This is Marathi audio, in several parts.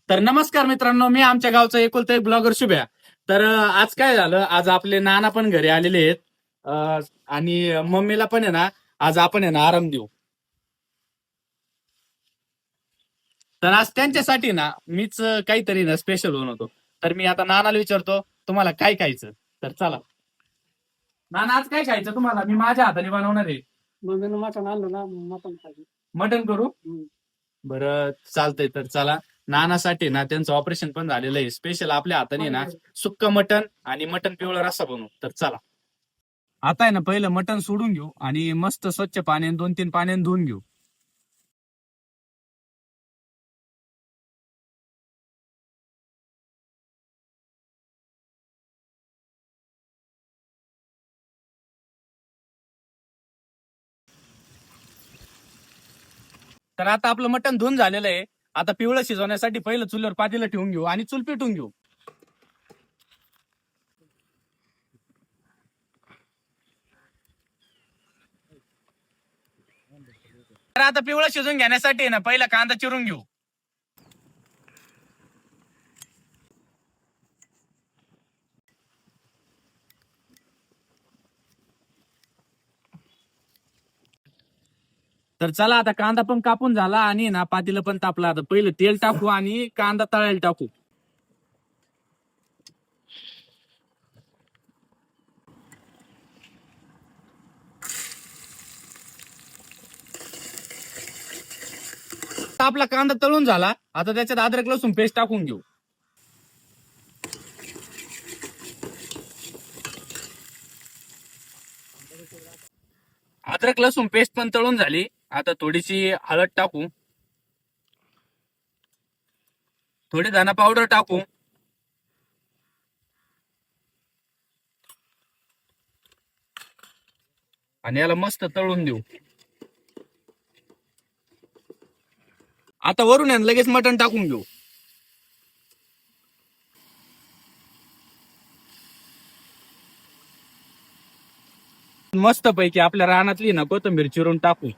तर नमस्कार मित्रांनो, मी आमच्या गावचा एकुलता एक ब्लॉगर शुभ्या. तर आज काय झालं, आज आपले नाना पण घरी आलेले आहेत. आणि मम्मीला पण आहे ना, आज आपण आहे ना आराम देऊ. तर आज त्यांच्यासाठी ना मीच काहीतरी ना स्पेशल बनवतो. तर मी आता नानाला विचारतो, तुम्हाला काय खायचं. तर चला नाना, आज काय खायचं तुम्हाला? मी माझ्या हाताने बनवणार आहे. मम्मीनं मटण आणलं ना, मटण खायचं. मटण करू. बरं चालतंय, तर चला. नानासाठी ना त्यांचं ऑपरेशन पण झालेलं आहे. स्पेशल आपल्या हाताने ना सुक्क मटण आणि मटण पिवळा रस्सा बनवू. तर चला. आता आहे ना पहिलं मटण सोडून घेऊ आणि मस्त स्वच्छ पाण्याने 2-3 पाण्याने धुवून घेऊ. तर आता आपलं मटण धुवून झालेलं आहे. आता पिवळं शिजवण्यासाठी पहिलं चुलीवर पातेलं ठेवून घेऊ आणि चूल पेटून घेऊ. तर आता पिवळं शिजून घेण्यासाठी ना पहिला कांदा चिरून घेऊ. तर चला, आता कांदा पण कापून झाला आणि ना पातेलं पण तापलं. आता पहिलं तेल टाकू आणि कांदा तळायला टाकू. आपला कांदा तळून झाला. आता त्याच्यात अद्रक लसूण पेस्ट टाकून घेऊ. अद्रक लसूण पेस्ट पण तळून झाली. आता थोडीशी हळद टाकू, थोडी धना पावडर टाकू आणि याला मस्त तळून देऊ. आता वरून आहे ना लगेच मटण टाकून घेऊ. मस्त पैकी आपल्या रानातली ना कोथिंबीर चिरून टाकू.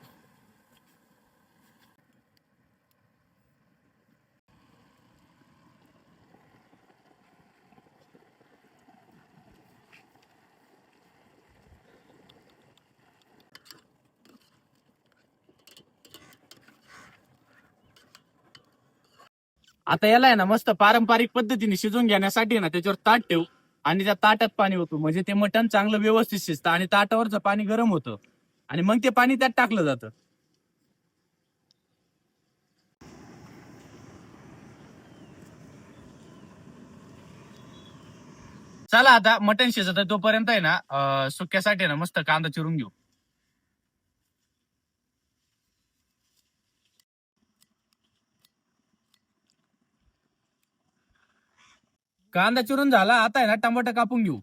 आता याला आहे ना मस्त पारंपरिक पद्धतीने शिजून घेण्यासाठी ना त्याच्यावर ताट ठेवू आणि त्या ताटात पाणी होतं, म्हणजे ते मटण चांगलं व्यवस्थित शिजतं आणि ताटावरचं पाणी गरम होतं आणि मग ते पाणी त्यात टाकलं जातं. चला, आता मटण शिजत आहे तोपर्यंत आहे ना सुक्यासाठी ना मस्त कांदा चिरून घेऊ. कांदा चिरून झाला. आता आहे ना टमाटर कापून घेऊ.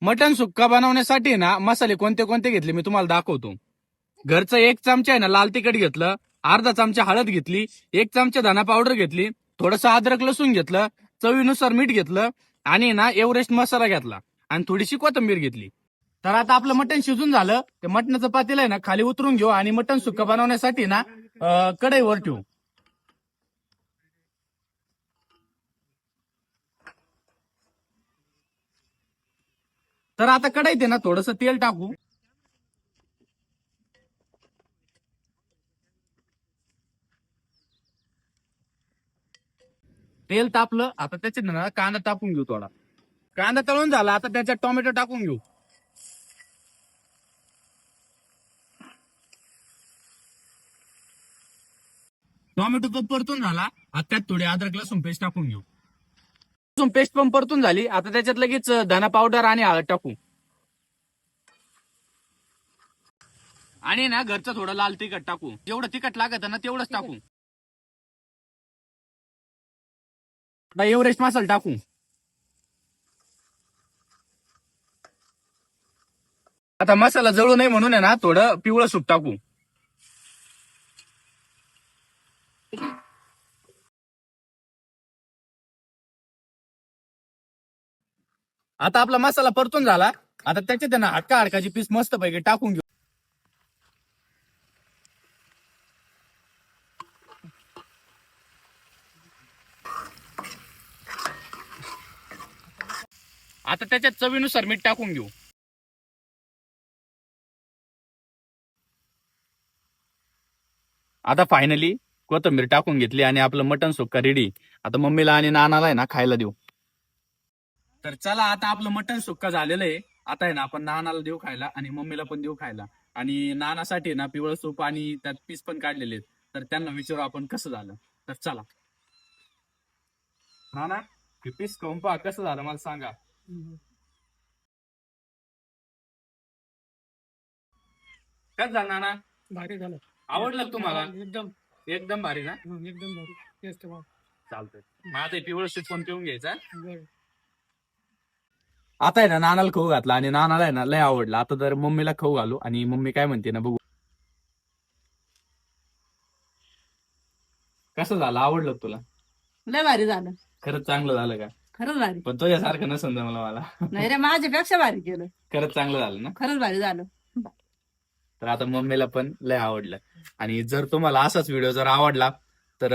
मटण सुक्का बनवण्यासाठी ना मसाले कोणते कोणते घेतले मी तुम्हाला दाखवतो. घरचं 1 चमचा आहे ना लाल तिखट घेतलं, अर्धा चमचा हळद घेतली, 1 चमचा धना पावडर घेतली, थोडस अद्रक लसूण घेतलं, चवीनुसार मीठ घेतलं आणि ना एव्हरेस्ट मसाला घेतला आणि थोडीशी कोथिंबीर घेतली. तर आता आपलं मटण शिजून झालं. ते मटणाचं पातेलं आहे ना खाली उतरून घेऊ आणि मटण सुक्का बनवण्यासाठी ना कढईवर ठेवू. तर आता कढईत आहे ना थोडस तेल टाकू. तेल तापलं. आता त्याच्यात ना कांदा टाकून घेऊ थोडा. कांदा तळून झाला. आता त्याच्यात टोमॅटो टाकून घेऊ. टोमॅटो पण परतून झाला. आता त्यात थोडी अद्रक लसूण पेस्ट टाकून घेऊ. लसूण पेस्ट पण परतून झाली. आता त्याच्यात लगेच धना पावडर आणि हळद टाकू आणि ना घरचं थोडं लाल तिखट टाकू. जेवढं तिखट लागत ना तेवढंच टाकू. आता एव्हरेस्ट मसाला टाकू. आता मसाला जळू नये म्हणून आहे ना थोडं पिवळं सूप टाकू. आता आपला मसाला परतून झाला. आता त्याच्यात आहे ना हडकाची पीस मस्त पैकी टाकून घेऊ. आता त्याच्यात चवीनुसार मीठ टाकून घेऊ. आता फायनली कोथिंबीर टाकून घेतली आणि आपलं मटन सुक्का रेडी. आता मम्मीला आणि नानाला आहे ना खायला देऊ. तर चला आता आपलं मटन सुक्का झालेलं आहे. आता आहे ना आपण नानाला देऊ खायला आणि मम्मीला पण देऊ खायला. आणि नानासाठी ना पिवळं सूप आणि त्यात पीस पण काढलेले आहेत. तर त्यांना विचारू आपण कसं झालं. तर चला नाना, पीस खाऊन पहा कसं झालं मला सांगा. काय झालं नाना? भारी झालं. आवडलं का तुम्हाला? एकदम एकदम भारी ना. एकदम भारी टेस्ट बघ. चालतंय. माझं ते पिवळं सूप पण पिऊन घ्यायचं. बरं. आता आहे ना नानाला खाऊ घातला आणि नानाला आहे ना लय आवडला. आता तर मम्मीला खाऊ घालू आणि मम्मी काय म्हणते ना बघू. कसं झालं, आवडलं का तुला? लय भारी झालं. खरंच चांगलं झालं का? खरंच भारी. पण तुझ्यासारखं नसेल जमलं मला. नाही रे, माझ्यापेक्षा भारी केलं. खरंच चांगलं झालं ना. खरंच भारी झालं. तर आता मम्मीला पण लय आवडलं. आणि जर तुम्हाला असाच व्हिडिओ जर आवडला तर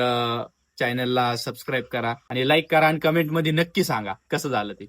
चॅनलला सबस्क्राईब करा आणि लाईक करा आणि कमेंट मध्ये नक्की सांगा कसं झालं ते.